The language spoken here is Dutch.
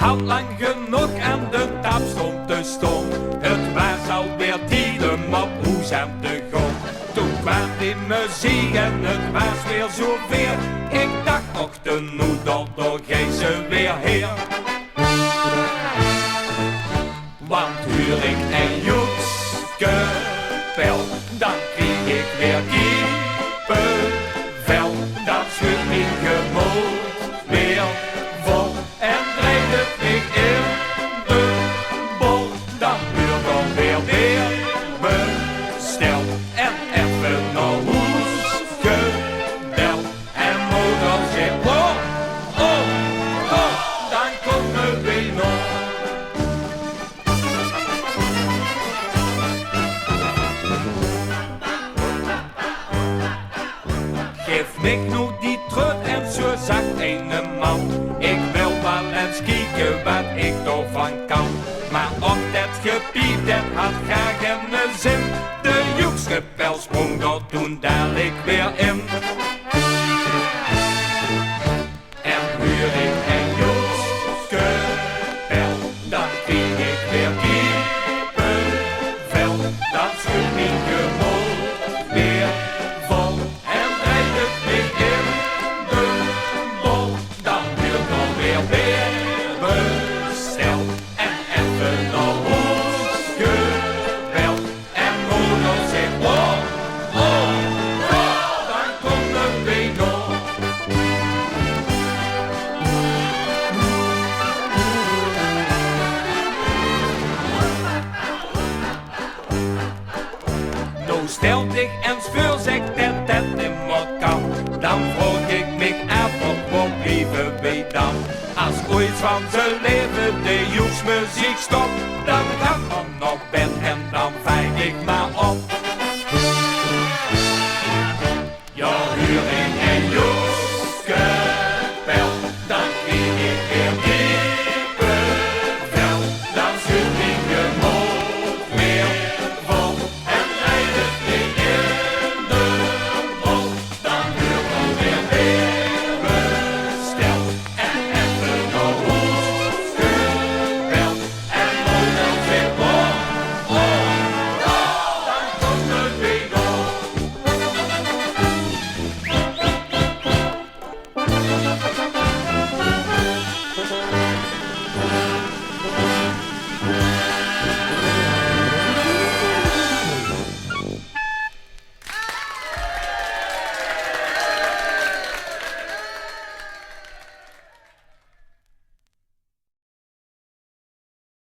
had lang genoeg en de tap stond te stom. Het was alweer tijden op hoes en te gom. Toen kwam die muziek en het was weer zo weer. Ik dacht, och, de noedel, door geen ze weer heer. Want huur ik een joekskepel, dan kreeg ik weer kippenvel. Dan schudt mijn gemoed weer vol en drijft het mij in de bol. Dan huur dan weer bestel en even naar huis gebeld. En moeder zegt, oh, oh, oh, dan komen we nog. Geef mij nu die trut en zo zegt een man. Ik wil wel eens kijken wat ik ervan kan. Maar op dat gebied, dat had graag een zin. De joekskepel sprong er toen dadelijk weer in. En huur ik een joekskepel, dan kreeg ik weer kippenvel. Dan schudt mijn gemoed weer vol en drijft het mij in de bol. Dan wil ik alweer weer bestel en even naar huis gebeld. En moeder zegt, oh, oh, oh, dan komen we nog. Nou stelt ik eens voor, zegt dat immer kan. Dan vroeg ik me af, wat blijven wij dan? Als ooit van zijn leven de joeksmuziek stopt, dan gaat man op bed en dan vijg ik maar op.